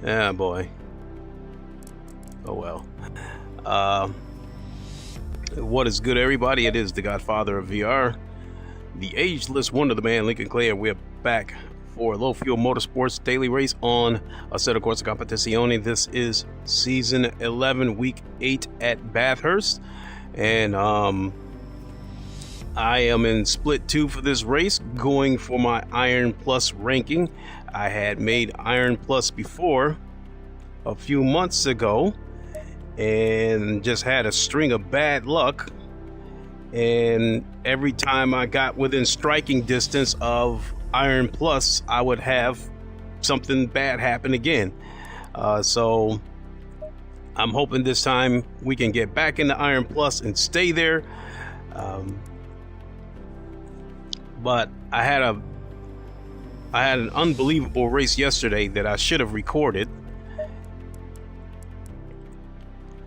Yeah, boy. Oh well. What is good, everybody? It is the Godfather of VR, the ageless wonder, the man Lincoln Clay, and we're back for low fuel motorsports daily race on Assetto Corsa Competizione. This is season 11, week 8 at Bathurst, and I am in split 2 for this race, going for my Iron Plus ranking. I had made Iron Plus before a few months ago and just had a string of bad luck, and every time I got within striking distance of Iron Plus, I would have something bad happen again. So I'm hoping this time we can get back into Iron Plus and stay there. But I had an unbelievable race yesterday that I should have recorded.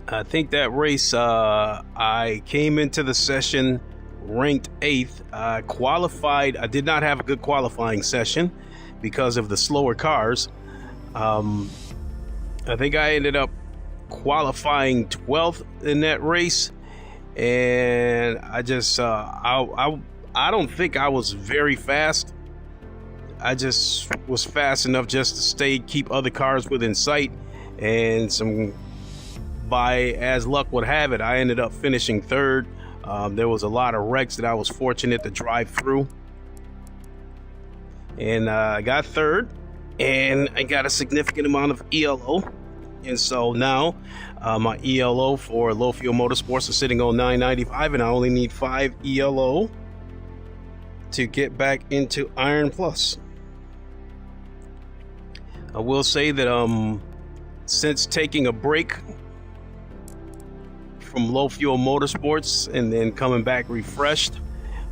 I think that race, I came into the session ranked 8th. I qualified. I did not have a good qualifying session because of the slower cars. I think I ended up qualifying 12th in that race, and I just I don't think I was very fast. I just was fast enough just to keep other cars within sight, and by as luck would have it, I ended up finishing 3rd. There was a lot of wrecks that I was fortunate to drive through, and I got 3rd, and I got a significant amount of ELO. And so now my ELO for low fuel motorsports is sitting on 995, and I only need 5 ELO to get back into Iron Plus. I will say that since taking a break from low fuel motorsports and then coming back refreshed,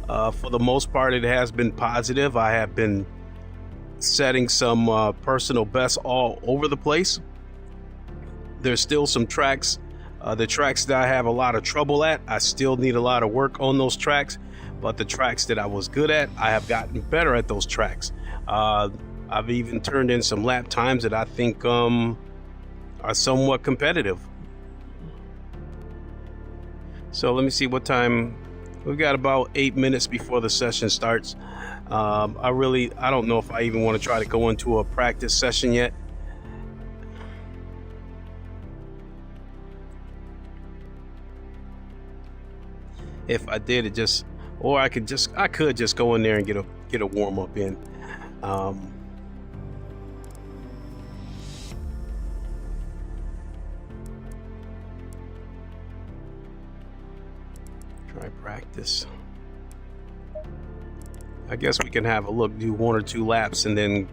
for the most part it has been positive. I have been setting some personal bests all over the place. There's still some tracks, the tracks that I have a lot of trouble at, I still need a lot of work on those tracks. But the tracks that I was good at, I have gotten better at those tracks. I've even turned in some lap times that I think are somewhat competitive. So let me see what time. We've got about 8 minutes before the session starts. I don't know if I even want to try to go into a practice session yet. If I did, I could just go in there and get a warm up in. Try practice. I guess we can have a look, do 1 or 2 laps, and then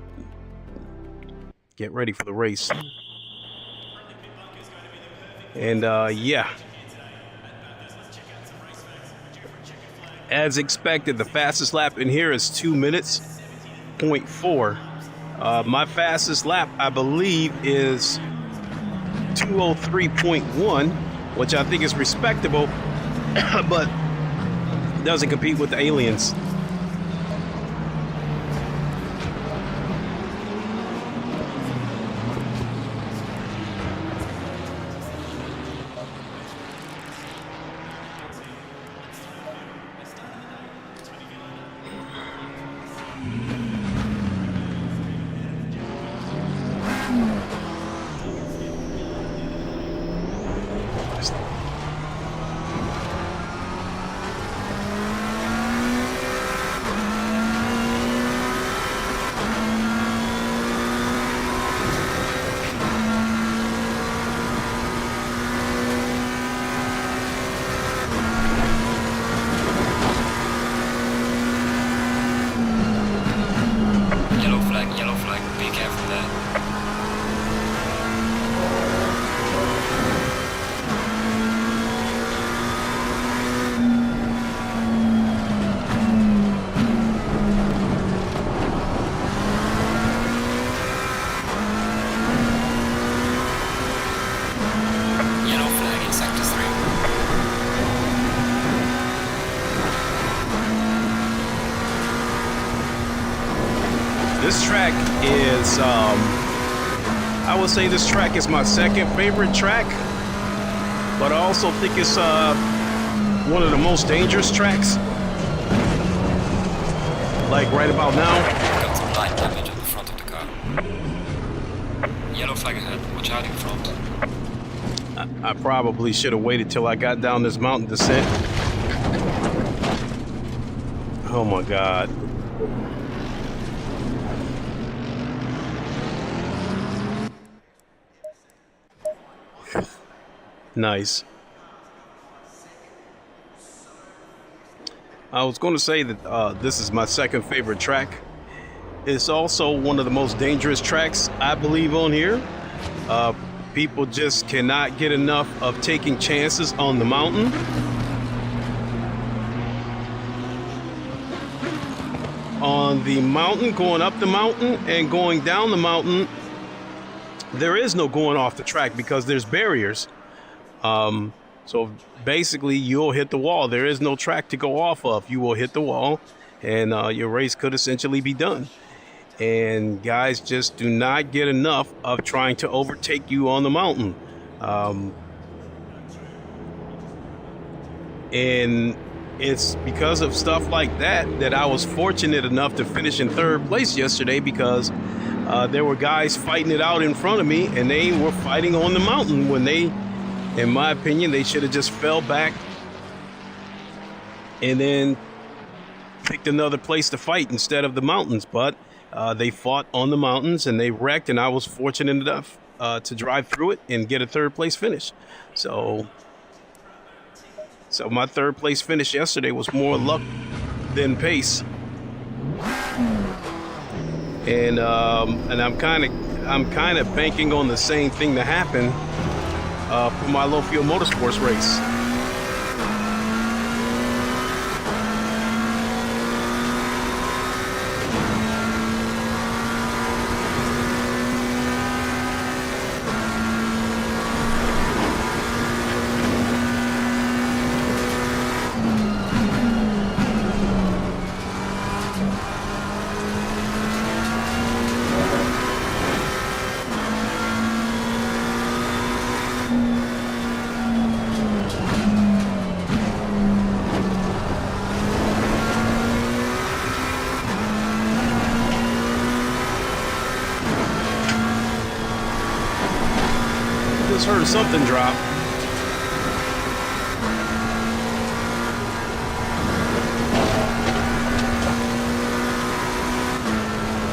get ready for the race. And yeah. As expected, the fastest lap in here is 2 minutes, 0.4. My fastest lap, I believe, is 2:03.1, which I think is respectable, but doesn't compete with the aliens. Yellow flag, be careful there. This track is, I would say this track is my second favorite track, but I also think it's one of the most dangerous tracks. Like right about now. Got some light damage on the front of the car. Yellow flag ahead. Watch out in front. I probably should have waited till I got down this mountain descent. Oh my God. Nice. I was going to say that this is my second favorite track. It's also one of the most dangerous tracks, I believe, on here. People just cannot get enough of taking chances on the mountain. On the mountain, going up the mountain and going down the mountain, there is no going off the track because there's barriers. So basically you'll hit the wall. There is no track to go off of. You will hit the wall and your race could essentially be done. And guys just do not get enough of trying to overtake you on the mountain. And it's because of stuff like that that I was fortunate enough to finish in third place yesterday, because there were guys fighting it out in front of me and they were fighting on the mountain when they, in my opinion, they should have just fell back and then picked another place to fight instead of the mountains. But they fought on the mountains and they wrecked, and I was fortunate enough to drive through it and get a third place finish. So my third place finish yesterday was more luck than pace. And I'm kind of banking on the same thing to happen for my low fuel motorsports race. Heard something drop.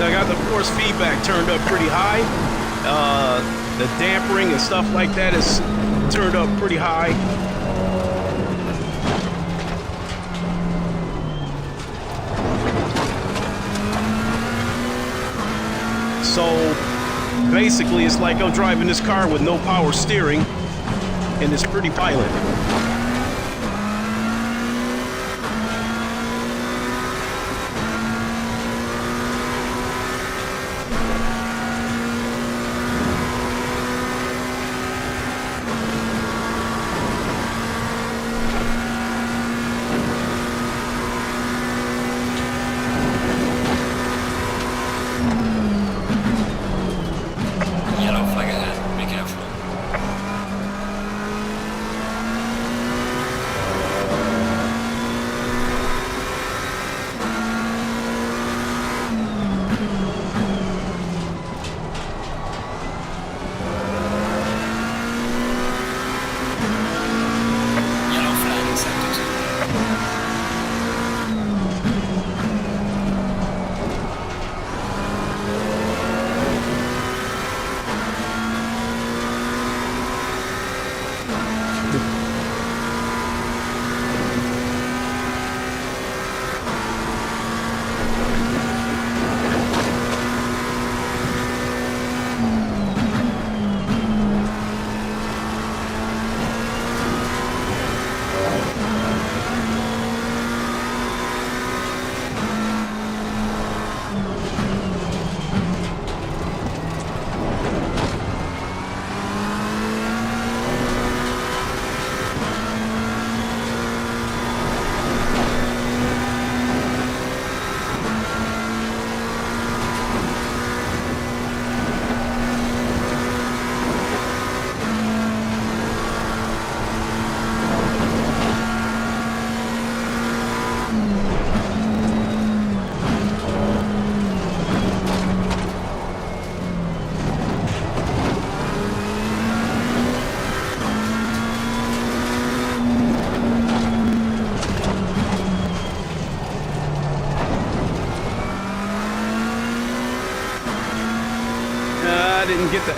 I got the force feedback turned up pretty high. The dampering and stuff like that is turned up pretty high. So basically, it's like I'm driving this car with no power steering, and it's pretty violent.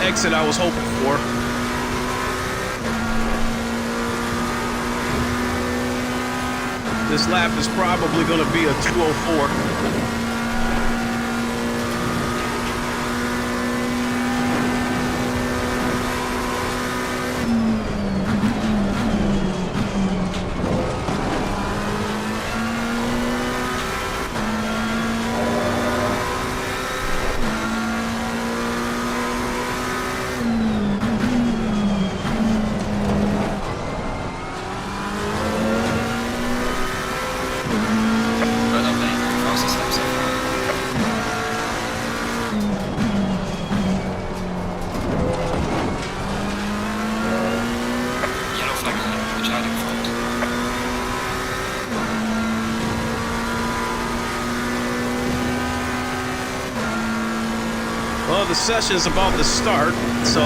exit I was hoping for. This lap is probably going to be a 2:04. Well, the session's about to start, so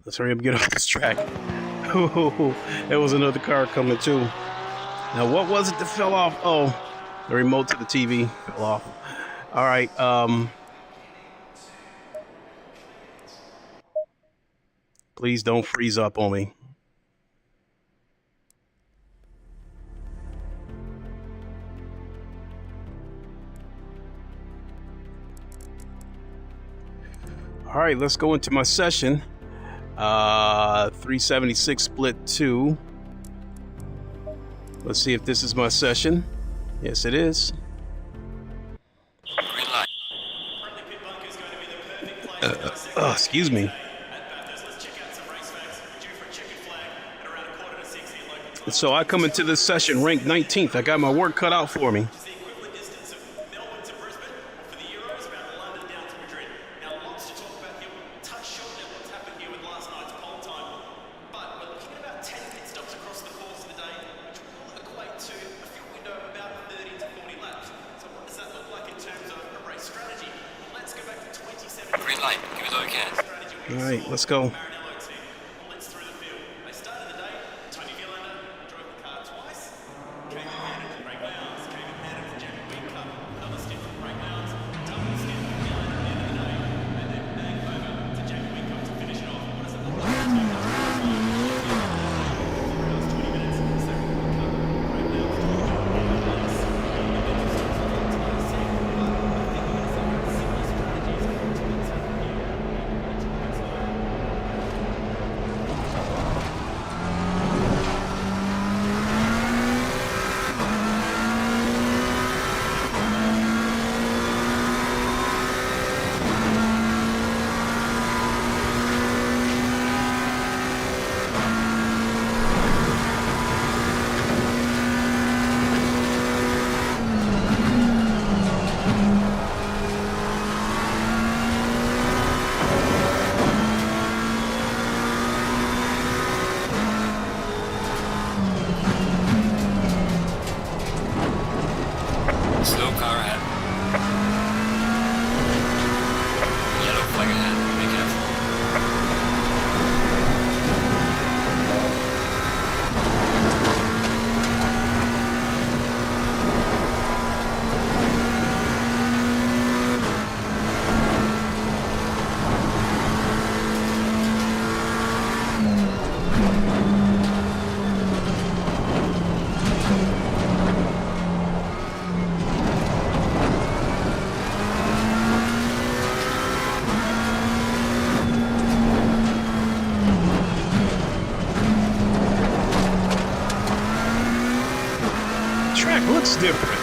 let's hurry up and get off this track. There was another car coming too. Now, what was it that fell off? Oh, the remote to the TV fell off. All right. Please don't freeze up on me. All right, let's go into my session. 376 split 2. Let's see if this is my session. Yes, it is. Green light. Excuse me. So I come into this session ranked 19th. I got my work cut out for me. Green light. Give it all you can. All right, let's go. Slow car ahead. Yellow flag ahead. Be careful. Track looks different.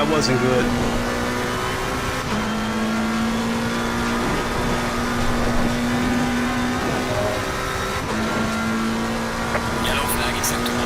that wasn't good. Yellow flag in sector 1.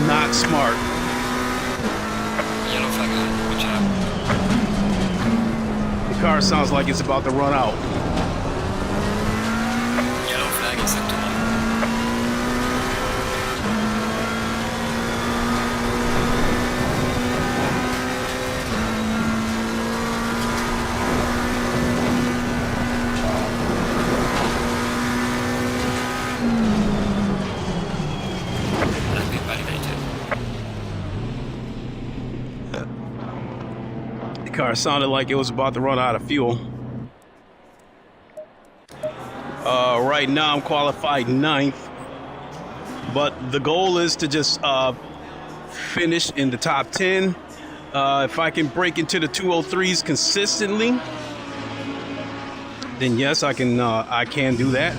Not smart. Yellow flag ahead, watch out. The car sounds like it's about to run out. Yellow flag in sector 1. Car sounded like it was about to run out of fuel. Right now I'm qualified 9th, but the goal is to just finish in the top 10. If I can break into the 203s consistently, then yes, I can do that.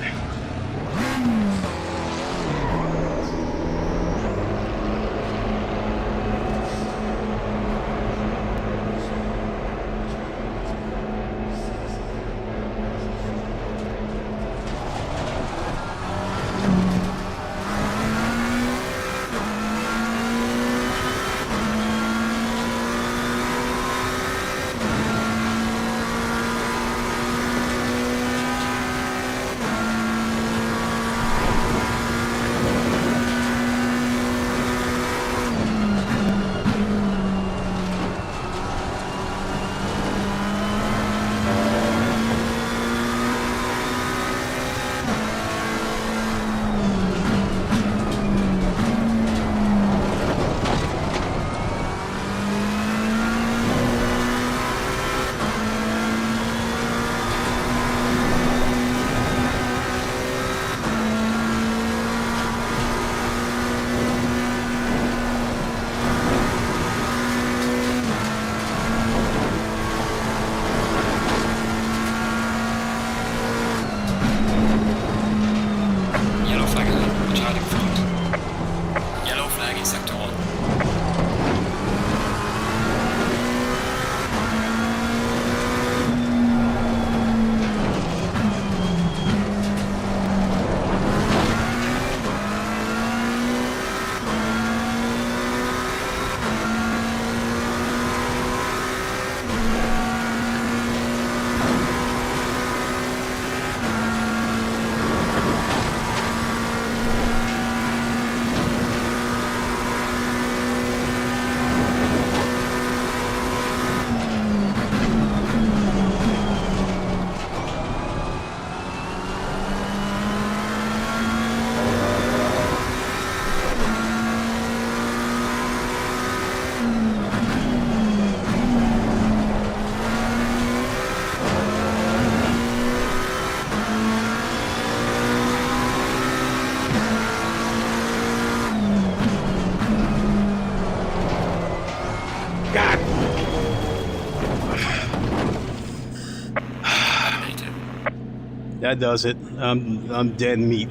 That does it. I'm dead meat.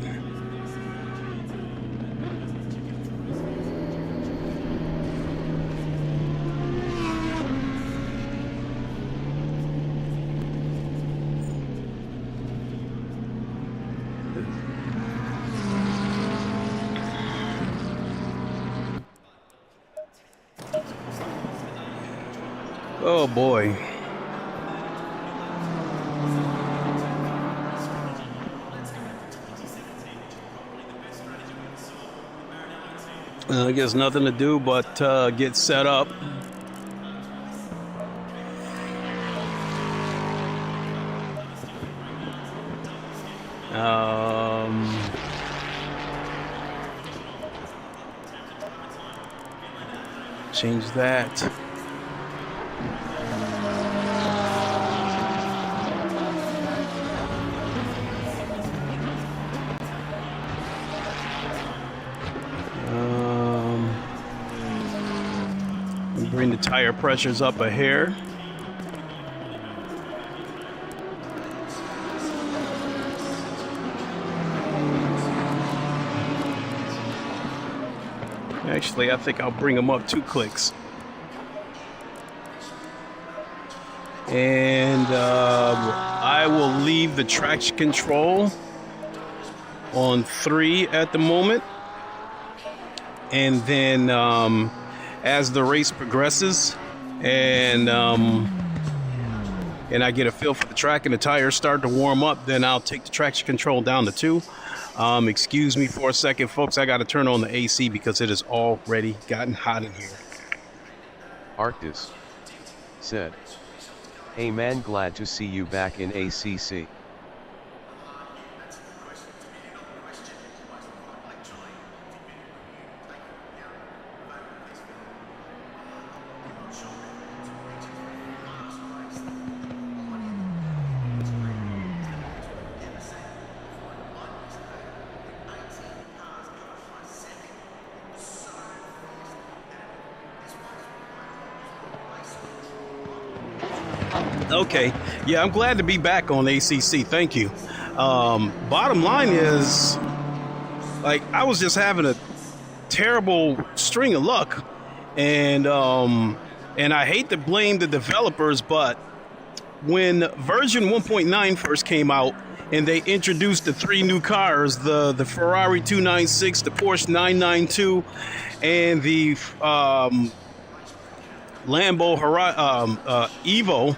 Oh boy. I guess nothing to do but get set up. Change that. Bring the tire pressures up a hair. Actually, I think I'll bring them up 2 clicks. And I will leave the traction control on 3 at the moment. And then as the race progresses and I get a feel for the track and the tires start to warm up, then I'll take the traction control down to 2. Excuse me for a second, folks. I got to turn on the AC because it has already gotten hot in here. Arctis said, "Hey man, glad to see you back in ACC. Okay, yeah, I'm glad to be back on ACC. Thank you. Bottom line is, like, I was just having a terrible string of luck, and I hate to blame the developers, but when version 1.9 first came out and they introduced the 3 new cars, the Ferrari 296, the Porsche 992, and the Lambo EVO,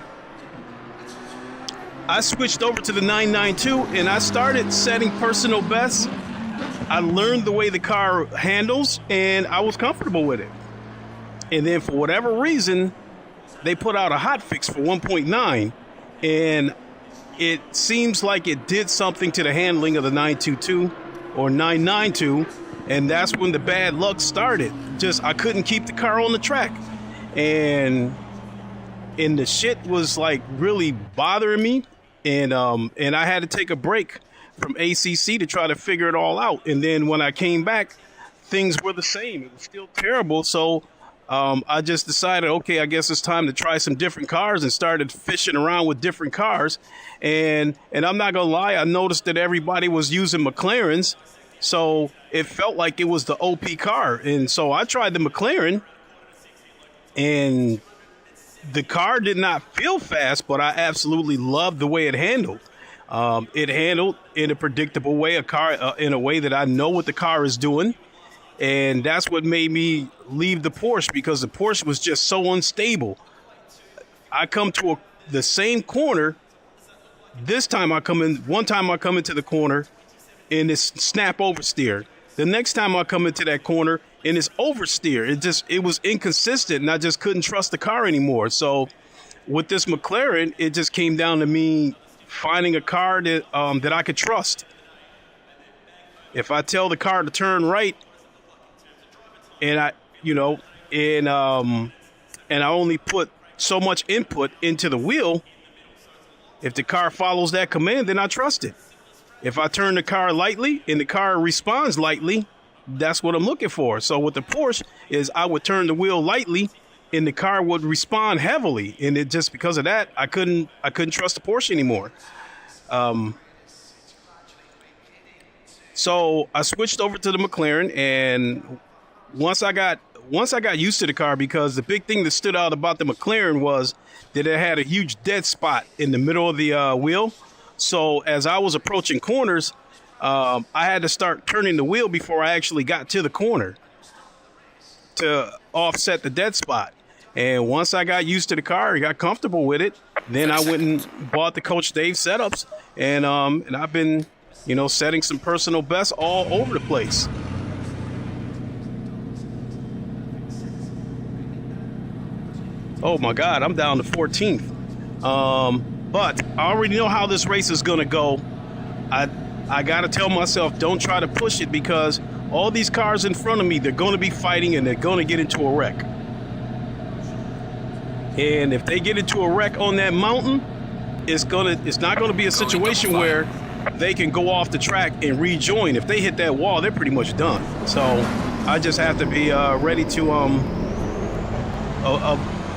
I switched over to the 992 and I started setting personal bests. I learned the way the car handles and I was comfortable with it. And then for whatever reason, they put out a hotfix for 1.9 and it seems like it did something to the handling of the 922 or 992, and that's when the bad luck started. Just I couldn't keep the car on the track, and the shit was like really bothering me, and I had to take a break from ACC to try to figure it all out. And then when I came back, things were the same. It was still terrible. So I just decided, okay, I guess it's time to try some different cars, and started fishing around with different cars. And I'm not gonna lie, I noticed that everybody was using McLarens, so it felt like it was the OP car. And so I tried the McLaren, and the car did not feel fast, but I absolutely loved the way it handled. It handled in a predictable way, in a way that I know what the car is doing. And that's what made me leave the Porsche, because the Porsche was just so unstable. I come to the same corner. One time I come into the corner and it's snap oversteer. The next time I come into that corner and it's oversteer. It was inconsistent, and I just couldn't trust the car anymore. So with this McLaren, it just came down to me finding a car that I could trust. If I tell the car to turn right, and I only put so much input into the wheel, if the car follows that command, then I trust it. If I turn the car lightly and the car responds lightly, that's what I'm looking for. So with the Porsche is I would turn the wheel lightly and the car would respond heavily. And it just because of that, I couldn't trust the Porsche anymore. So I switched over to the McLaren, and once I got used to the car, because the big thing that stood out about the McLaren was that it had a huge dead spot in the middle of the wheel. So as I was approaching corners, I had to start turning the wheel before I actually got to the corner to offset the dead spot. And once I got used to the car, I got comfortable with it, then I went and bought the Coach Dave setups, and I've been, you know, setting some personal bests all over the place. Oh my God, I'm down to 14th. But I already know how this race is gonna go. I gotta tell myself, don't try to push it, because all these cars in front of me, they're gonna be fighting and they're gonna get into a wreck. And if they get into a wreck on that mountain, it's not gonna be a situation where they can go off the track and rejoin. If they hit that wall, they're pretty much done. So I just have to be ready to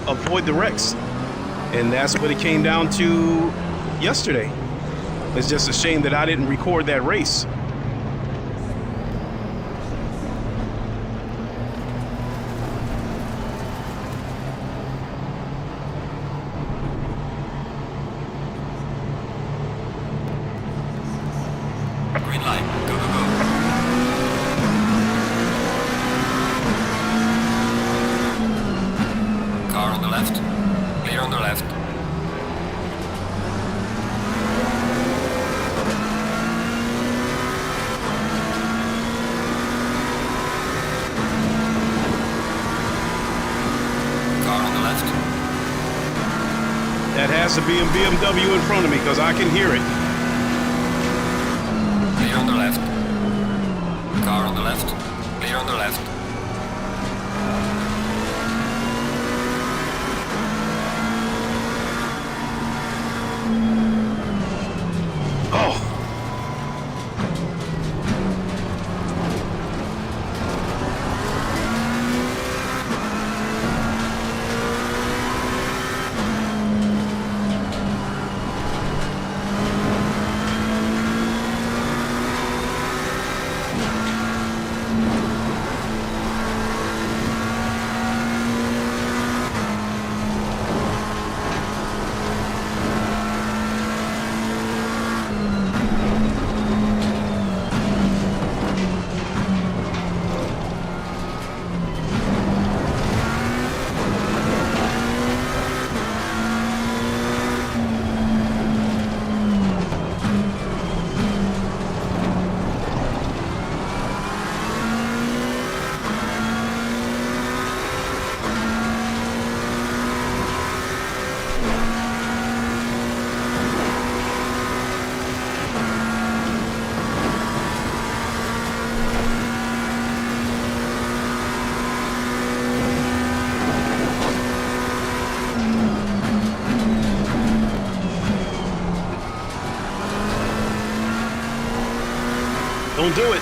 avoid the wrecks. And that's what it came down to yesterday. It's just a shame that I didn't record that race. Green light. Go, go, go. Car on the left. Clear on the left. That has to be a BMW in front of me, because I can hear it. Clear on the left. Car on the left. Clear on the left. Oh. Don't do it.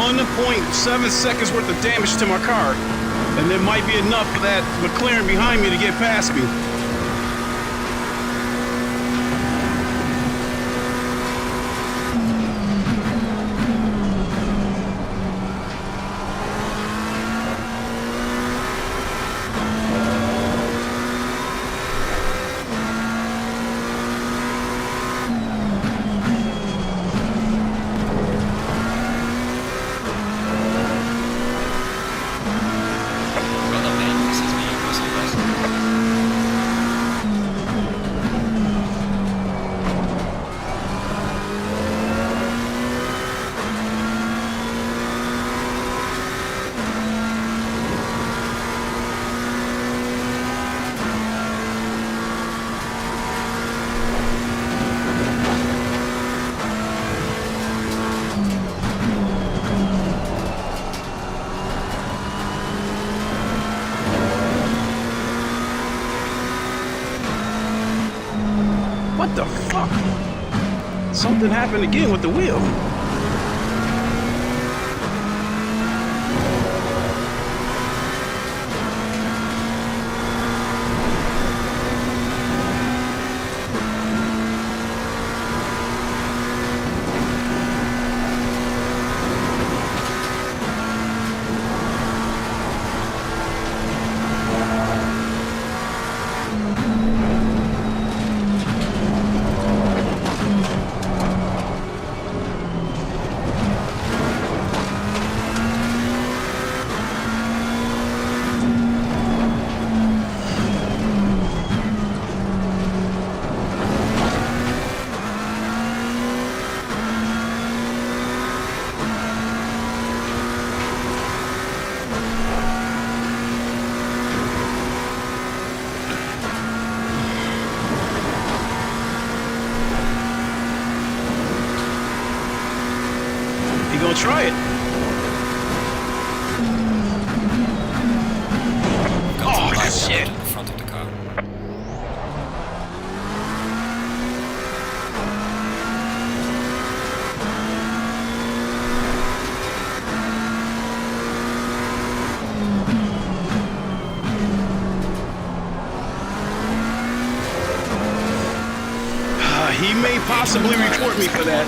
1.7 seconds worth of damage to my car. And there might be enough for that McLaren behind me to get past me. What the fuck? Something happened again with the wheel. Try it. Oh, shit. In front of the car. He may possibly report me for that.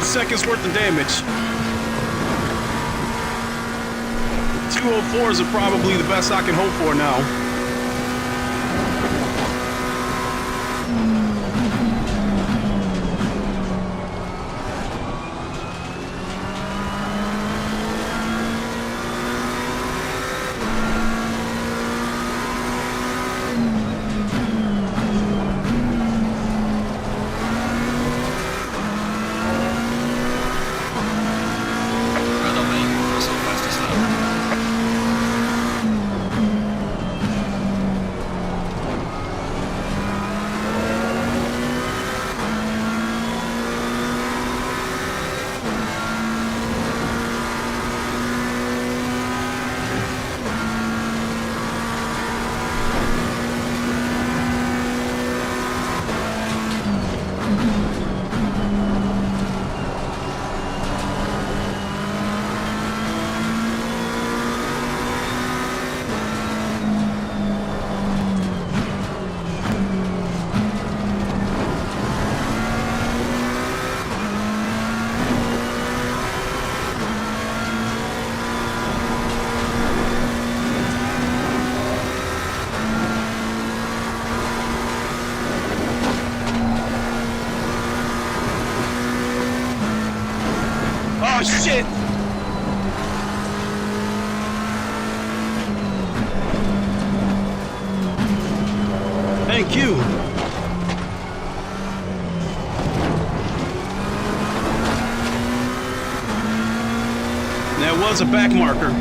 Seconds worth of damage. 204s are probably the best I can hope for now. shit! Thank you. That was a back marker.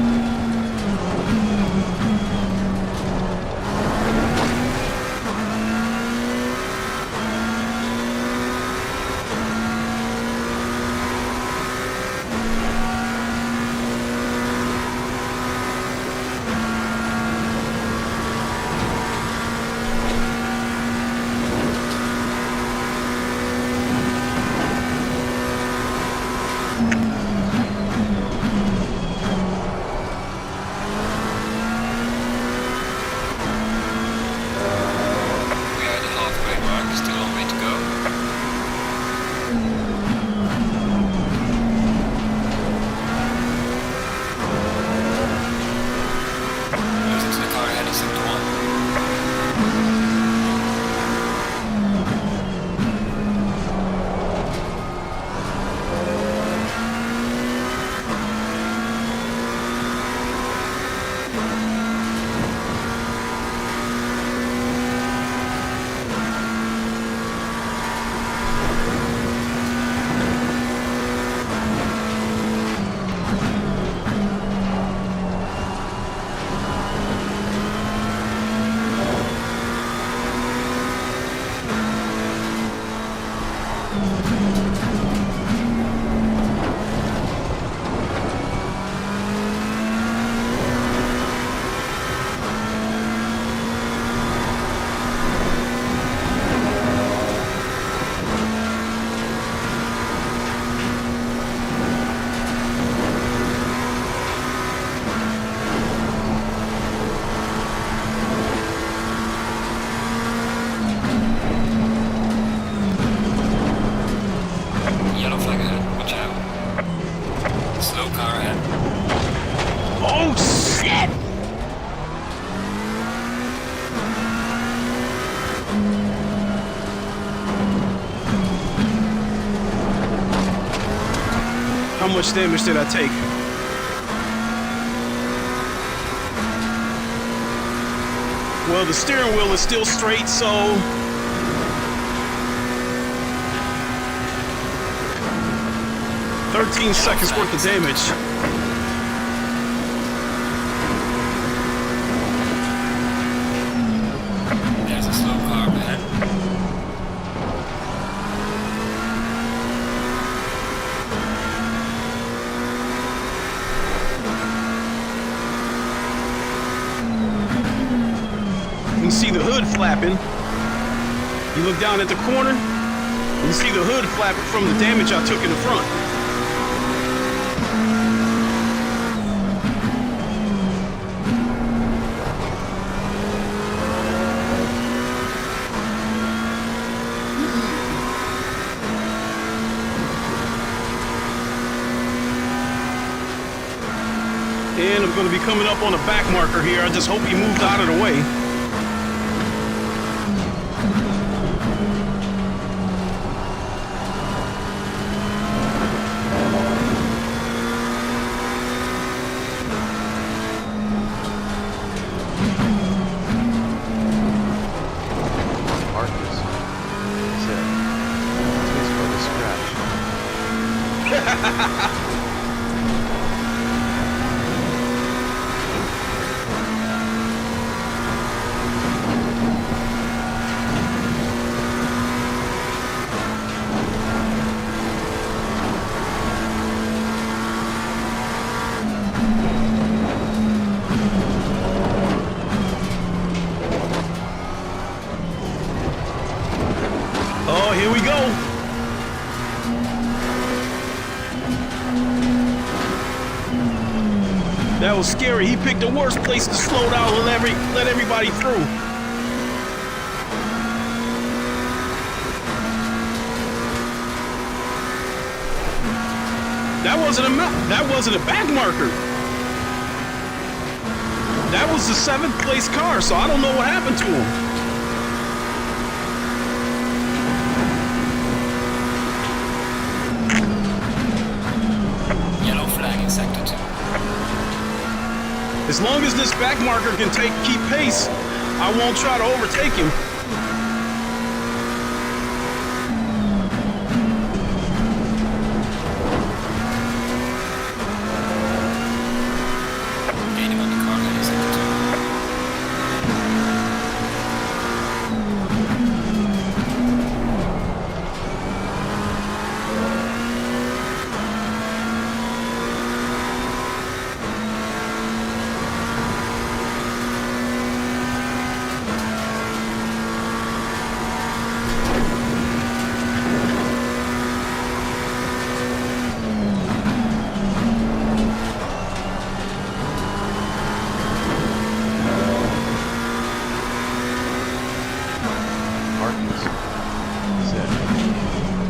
How much damage did I take? Well, the steering wheel is still straight, so... "13 seconds worth of damage." There's a slow car, man. You see the hood flapping. You look down at the corner, you see the hood flapping from the damage I took in the front. And I'm going to be coming up on a back marker here. I just hope he moved out of the way. Oh, here we go. That was scary. He picked the worst place to slow down and let everybody through. That wasn't a back marker. That was the 7th place car, so I don't know what happened to him. As long as this back marker can keep pace, I won't try to overtake him. Gaining on the car, ladies and gentlemen.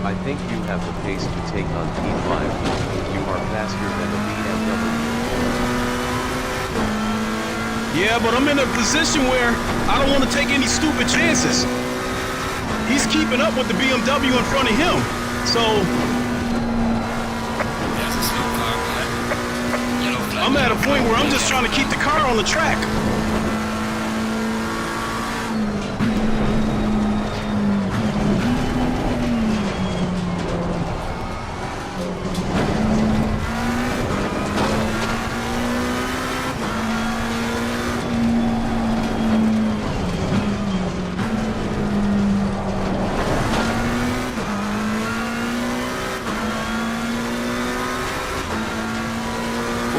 I think you have the pace to take on P5. You are faster than the BMW. Yeah, but I'm in a position where I don't want to take any stupid chances. He's keeping up with the BMW in front of him. So There's a slow car ahead. Yellow flag. I'm at a point where I'm just trying to keep the car on the track.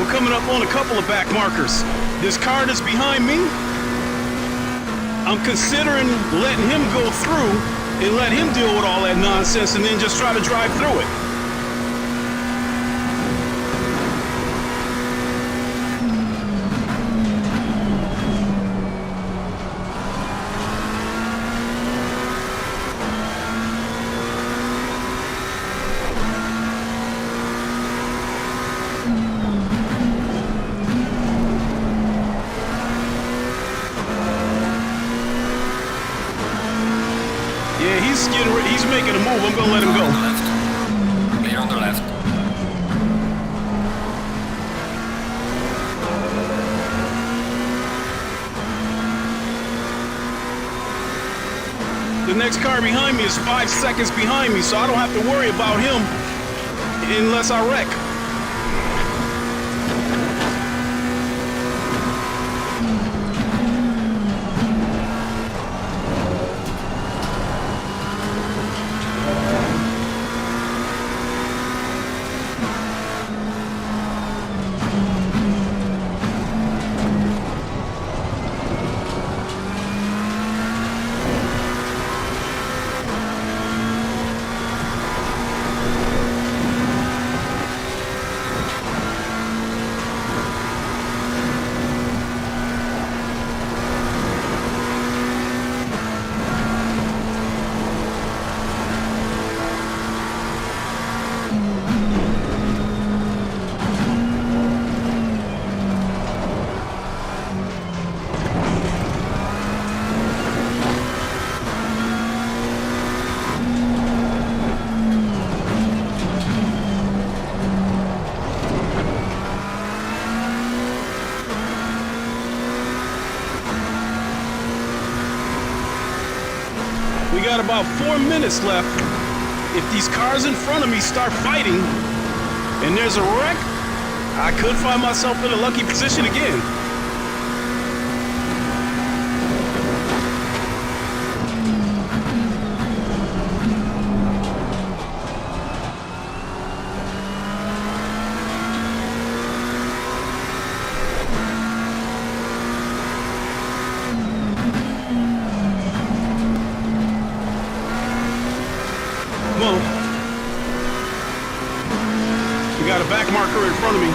Coming up on a couple of back markers. This car that's behind me, I'm considering letting him go through and let him deal with all that nonsense and then just try to drive through it. He's making a move. I'm gonna let him go. On the left. Clear on the left. The next car behind me is 5 seconds behind me, so I don't have to worry about him unless I wreck. We got about 4 minutes left. If these cars in front of me start fighting and there's a wreck, I could find myself in a lucky position again. We got a back marker in front of me.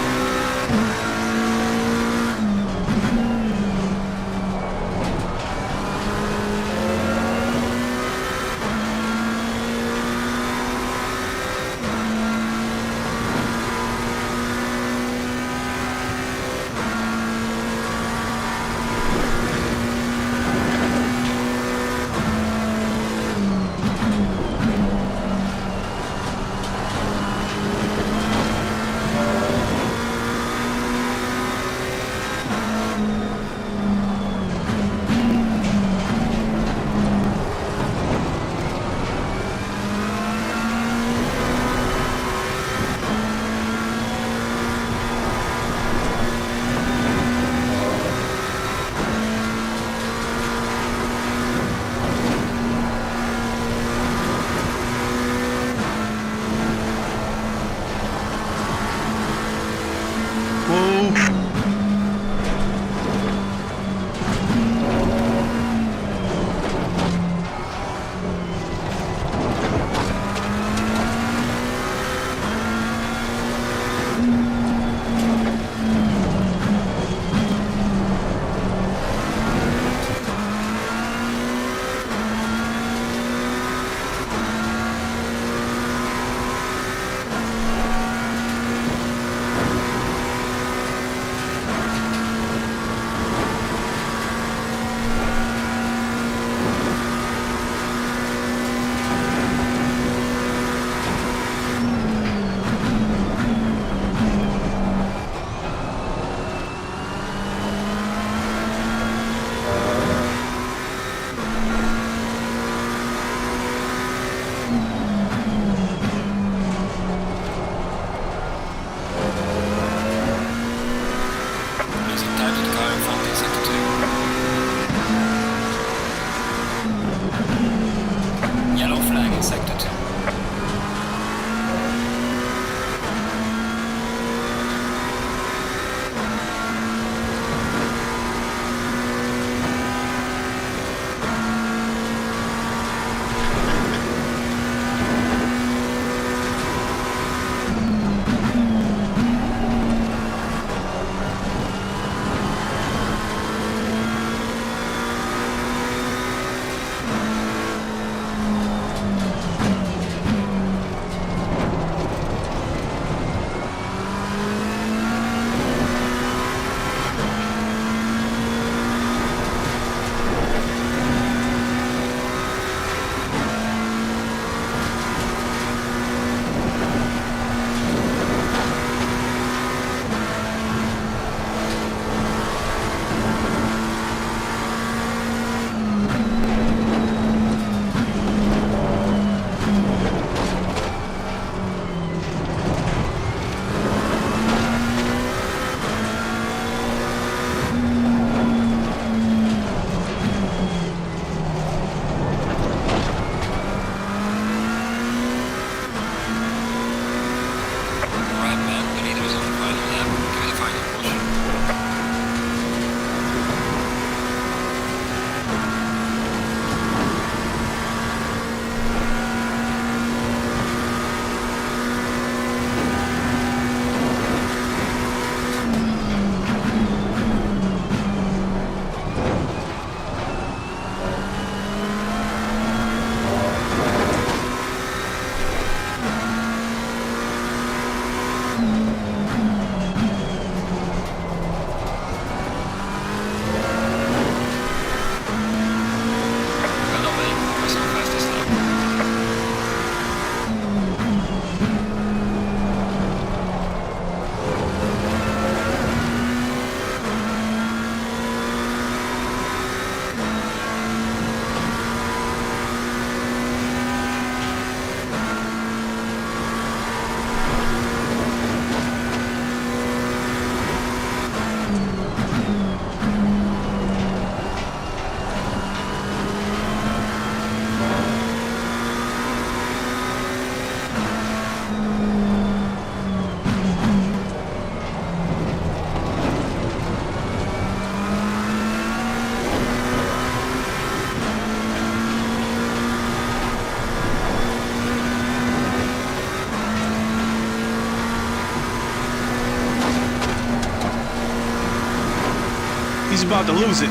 about to lose it.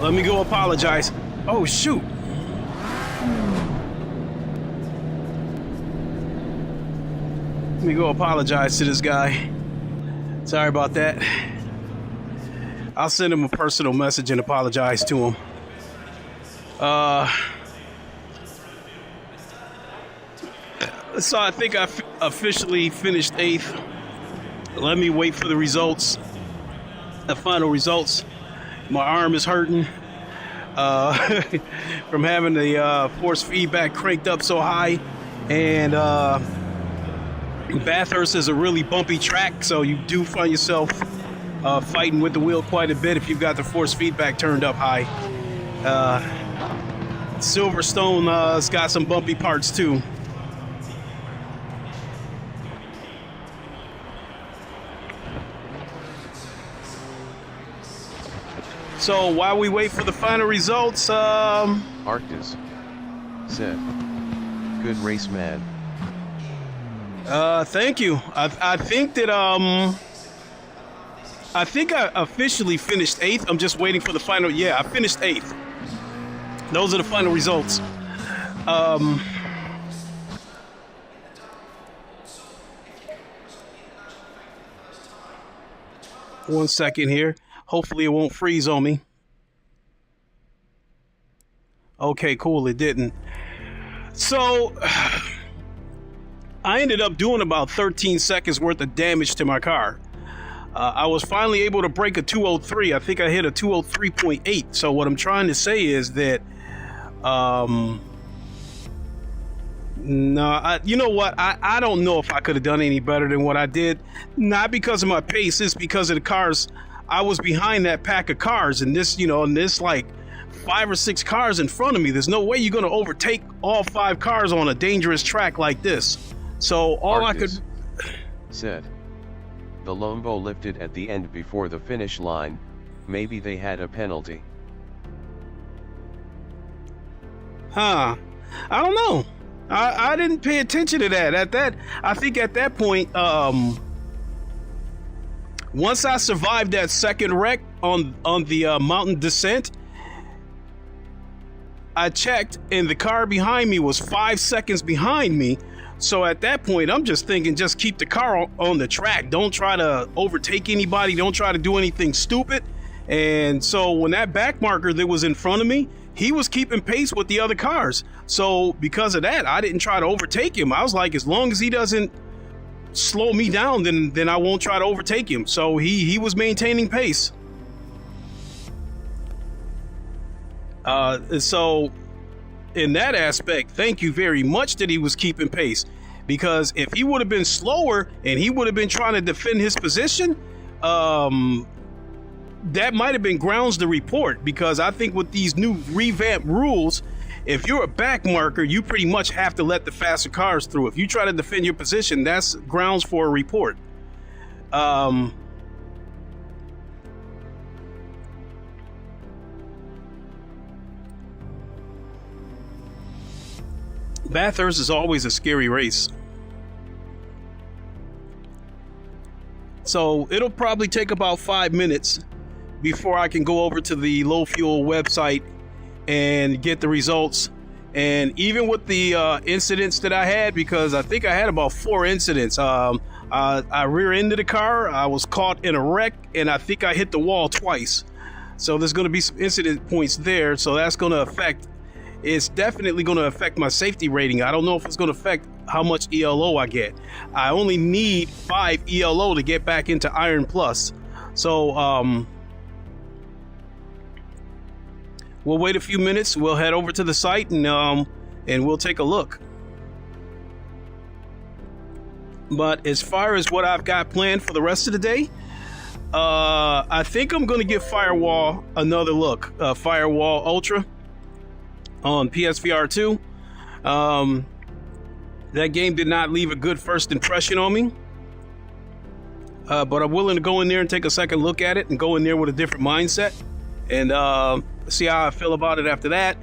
Let me go apologize. Oh, shoot. Let me go apologize to this guy. Sorry about that. I'll send him a personal message and apologize to him. So I think I officially finished 8th. Let me wait for the results, the final results. My arm is hurting from having the force feedback cranked up so high, and Bathurst is a really bumpy track, so you do find yourself fighting with the wheel quite a bit if you've got the force feedback turned up high. Silverstone's got some bumpy parts too. So while we wait for the final results, Arctis said, "Good race, man." Thank you. I think that I think I officially finished 8th. I'm just waiting for the final. Yeah, I finished 8th. Those are the final results. 1 second here. Hopefully it won't freeze on me. Okay, cool, it didn't. So I ended up doing about 13 seconds worth of damage to my car. I was finally able to break a 203. I think I hit a 203.8. So what I'm trying to say is that no, you know what? I don't know if I could have done any better than what I did. Not because of my pace, it's because of the cars. I was behind that pack of cars, and this, you know, and this like 5 or 6 cars in front of me. There's no way you're going to overtake all 5 cars on a dangerous track like this. So all Arctis I could said, the Lombo lifted at the end before the finish line. Maybe they had a penalty. Huh? I don't know. I didn't pay attention to that. I think at that point, once I survived that second wreck on the mountain descent, I checked and the car behind me was 5 seconds behind me. So at that point, I'm just thinking, just keep the car on the track. Don't try to overtake anybody. Don't try to do anything stupid. And so when that back marker that was in front of me, he was keeping pace with the other cars. So because of that, I didn't try to overtake him. I was like, as long as he doesn't slow me down, then I won't try to overtake him. So he was maintaining pace. So in that aspect, thank you very much that he was keeping pace, because if he would have been slower and he would have been trying to defend his position, that might have been grounds to report, because I think with these new revamped rules, if you're a back marker, you pretty much have to let the faster cars through. If you try to defend your position, that's grounds for a report. Bathurst is always a scary race. So it'll probably take about 5 minutes before I can go over to the low fuel website and get the results. And even with the incidents that I had, because I think I had about 4 incidents. I rear-ended the car, I was caught in a wreck, and I think I hit the wall twice. So there's going to be some incident points there. So that's going to affect, it's definitely going to affect my safety rating. I don't know if it's going to affect how much ELO I get. I only need 5 ELO to get back into Iron Plus. So we'll wait a few minutes. We'll head over to the site and we'll take a look. But as far as what I've got planned for the rest of the day, I think I'm going to give Firewall another look. Firewall Ultra on PSVR 2. That game did not leave a good first impression on me. But I'm willing to go in there and take a second look at it and go in there with a different mindset and see how I feel about it after that.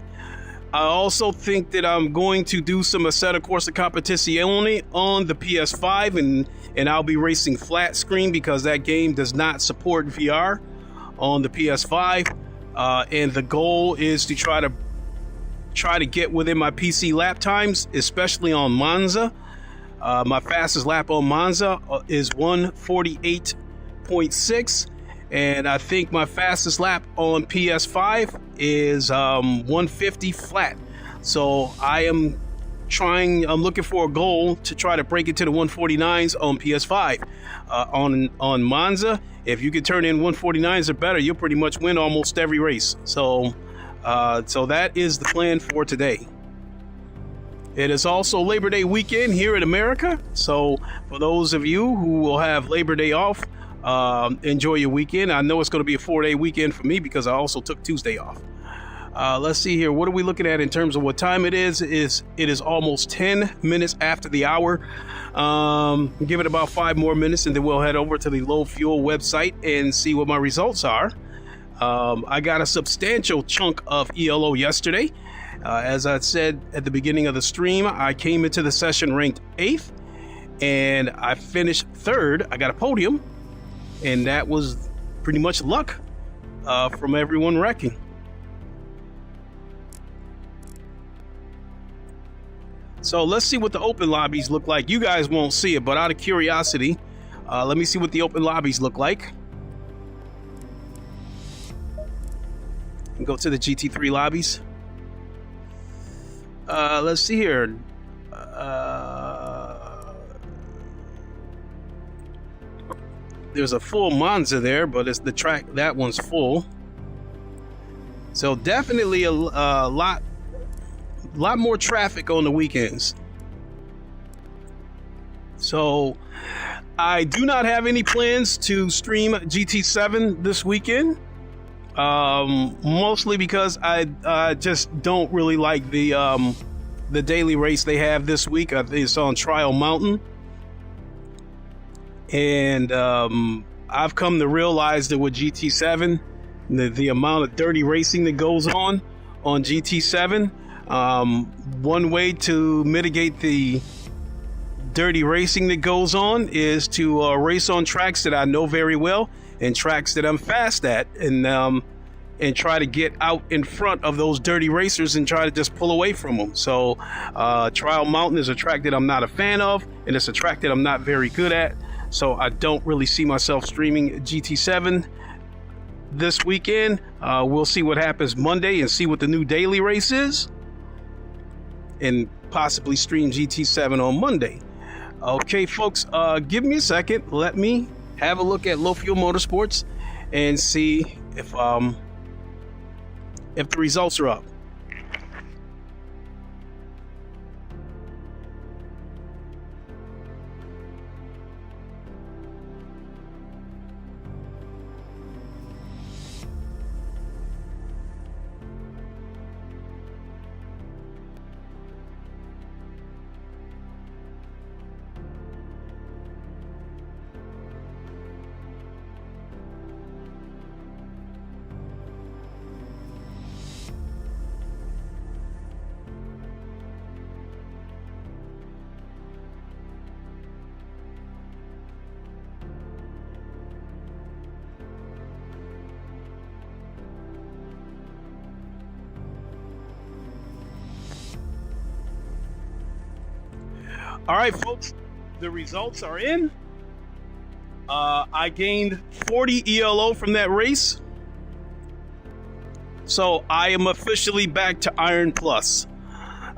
I also think that I'm going to do some Assetto Corsa Competizione on the PS5, and I'll be racing flat screen because that game does not support VR on the PS5. And the goal is to try to get within my PC lap times, especially on Monza. My fastest lap on Monza is 148.6. And I think my fastest lap on PS5 is 150 flat. So I'm looking for a goal to try to break it to the 149s on PS5. On Monza, if you can turn in 149s or better, you'll pretty much win almost every race. So that is the plan for today. It is also Labor Day weekend here in America. So for those of you who will have Labor Day off, enjoy your weekend. I know it's going to be a 4-day weekend for me because I also took Tuesday off. Let's see here. What are we looking at in terms of what time it is? It is almost 10 minutes after the hour. Give it about 5 more minutes and then we'll head over to the low fuel website and see what my results are. I got a substantial chunk of ELO yesterday. As I said at the beginning of the stream, I came into the session ranked 8th and I finished 3rd. I got a podium. And that was pretty much luck from everyone wrecking. So let's see what the open lobbies look like. You guys won't see it, but out of curiosity, let me see what the open lobbies look like. And go to the GT3 lobbies. Let's see here. There's a full Monza there, but it's the track, that one's full. So definitely a lot more traffic on the weekends. So I do not have any plans to stream GT7 this weekend. Mostly because I just don't really like the daily race they have this week. It's on Trial Mountain. And I've come to realize that with GT7, the amount of dirty racing that goes on GT7, one way to mitigate the dirty racing that goes on is to race on tracks that I know very well and tracks that I'm fast at, and try to get out in front of those dirty racers and try to just pull away from them. So Trial Mountain is a track that I'm not a fan of, and it's a track that I'm not very good at. So I don't really see myself streaming GT7 this weekend. We'll see what happens Monday and see what the new daily race is, and possibly stream GT7 on Monday. Okay, folks, give me a second. Let me have a look at Low Fuel Motorsports and see if the results are up. All right, folks, the results are in. I gained 40 ELO from that race. So I am officially back to Iron Plus.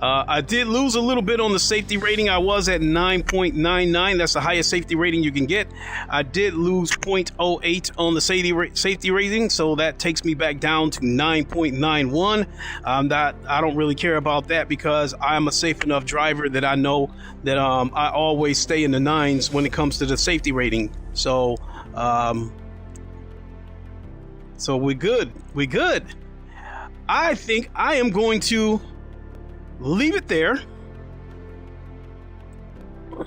I did lose a little bit on the safety rating. I was at 9.99. That's the highest safety rating you can get. I did lose 0.08 on the safety rating, so that takes me back down to 9.91. I don't really care about that because I'm a safe enough driver that I know that I always stay in the nines when it comes to the safety rating. So we're good. We're good. I think I am going to leave it there. I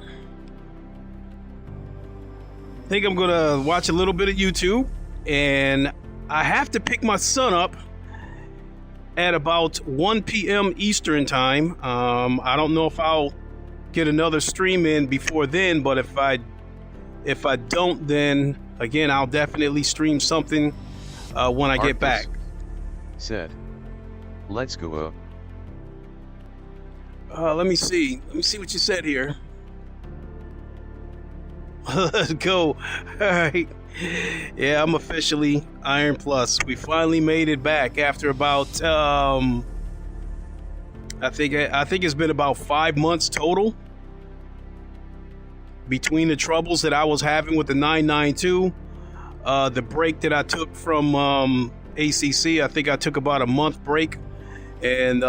think I'm gonna watch a little bit of YouTube, and I have to pick my son up at about 1 p.m. Eastern time. I don't know if I'll get another stream in before then, but if I don't, then again I'll definitely stream something when I get back. Said, let's go up. Let me see what you said here. Let's go. All right. Yeah, I'm officially Iron Plus. We finally made it back after about I think it's been about 5 months total between the troubles that I was having with the 992, the break that I took from ACC. I think I took about a month break, and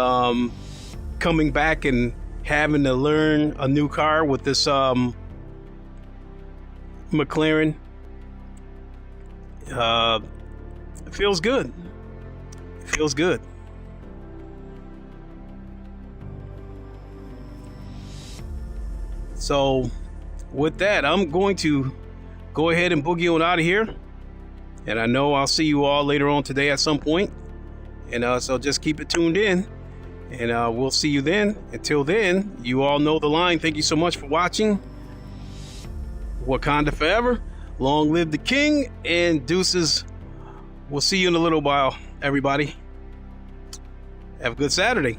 coming back and having to learn a new car with this McLaren. It feels good. It feels good. So with that, I'm going to go ahead and boogie on out of here. And I know I'll see you all later on today at some point. And so just keep it tuned in. And we'll see you then. Until then, you all know the line. Thank you so much for watching. Wakanda forever. Long live the king. And deuces. We'll see you in a little while, everybody. Have a good Saturday.